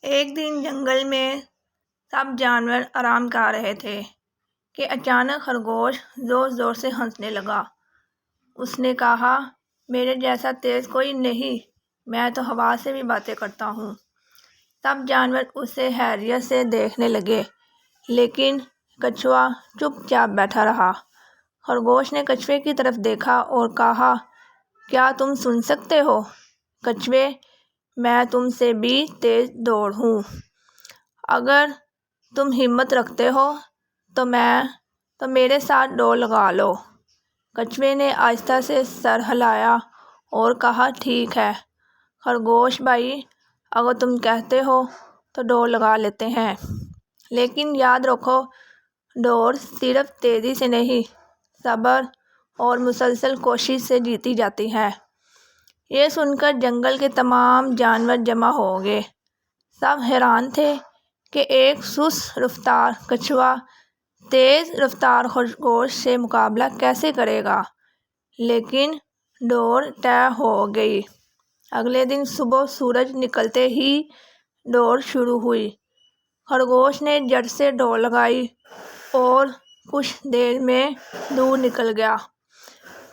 ایک دن جنگل میں سب جانور آرام کر رہے تھے کہ اچانک خرگوش زور زور سے ہنسنے لگا۔ اس نے کہا، میرے جیسا تیز کوئی نہیں، میں تو ہوا سے بھی باتیں کرتا ہوں۔ سب جانور اسے حیرت سے دیکھنے لگے، لیکن کچھوا چپ چاپ بیٹھا رہا۔ خرگوش نے کچھوے کی طرف دیکھا اور کہا، کیا تم سن سکتے ہو؟ کچھوے، میں تم سے بھی تیز دوڑ ہوں۔ اگر تم ہمت رکھتے ہو تو میرے ساتھ دوڑ لگا لو۔ کچھوے نے آہستہ سے سر ہلایا اور کہا، ٹھیک ہے خرگوش بھائی، اگر تم کہتے ہو تو دوڑ لگا لیتے ہیں، لیکن یاد رکھو دوڑ صرف تیزی سے نہیں، صبر اور مسلسل کوشش سے جیتی جاتی ہے۔ یہ سن کر جنگل کے تمام جانور جمع ہو گئے۔ سب حیران تھے کہ ایک سست رفتار کچھوا تیز رفتار خرگوش سے مقابلہ کیسے کرے گا، لیکن دوڑ طے ہو گئی۔ اگلے دن صبح سورج نکلتے ہی دوڑ شروع ہوئی۔ خرگوش نے جھٹ سے دوڑ لگائی اور کچھ دیر میں دور نکل گیا۔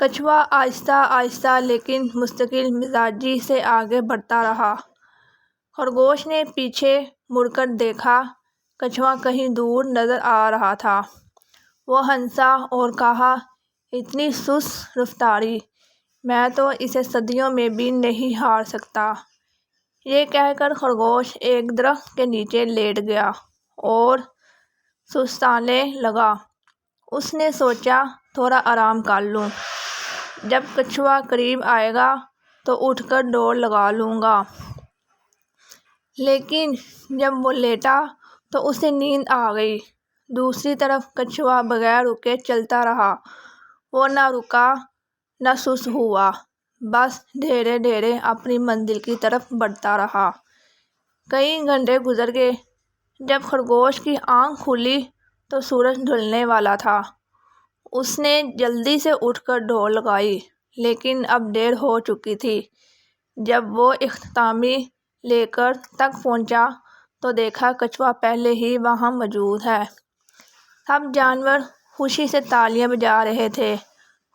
کچھوا آہستہ آہستہ لیکن مستقل مزاجی سے آگے بڑھتا رہا۔ خرگوش نے پیچھے مڑ کر دیکھا، کچھوا کہیں دور نظر آ رہا تھا۔ وہ ہنسا اور کہا، اتنی سست رفتاری، میں تو اسے صدیوں میں بھی نہیں ہار سکتا۔ یہ کہہ کر خرگوش ایک درخت کے نیچے لیٹ گیا اور سستانے لگا۔ اس نے سوچا، تھوڑا آرام کر لوں، جب کچھوا قریب آئے گا تو اٹھ کر دوڑ لگا لوں گا۔ لیکن جب وہ لیٹا تو اسے نیند آ گئی۔ دوسری طرف کچھوا بغیر رکے چلتا رہا۔ وہ نہ رکا نہ سست ہوا، بس دھیرے دھیرے اپنی منزل کی طرف بڑھتا رہا۔ کئی گھنٹے گزر گئے۔ جب خرگوش کی آنکھ کھلی تو سورج ڈھلنے والا تھا۔ اس نے جلدی سے اٹھ کر دوڑ لگائی، لیکن اب دیر ہو چکی تھی۔ جب وہ اختتامی لیکر تک پہنچا تو دیکھا کچھوا پہلے ہی وہاں موجود ہے۔ سب جانور خوشی سے تالیاں بجا رہے تھے۔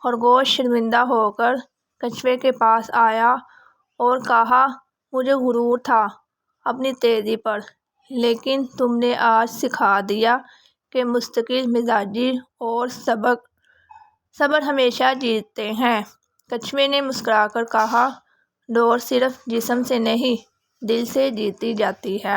خرگوش شرمندہ ہو کر کچھوے کے پاس آیا اور کہا، مجھے غرور تھا اپنی تیزی پر، لیکن تم نے آج سکھا دیا کہ مستقل مزاجی اور صبر ہمیشہ جیتتے ہیں۔ کچھوے نے مسکرا کر کہا، دوڑ صرف جسم سے نہیں، دل سے جیتی جاتی ہے۔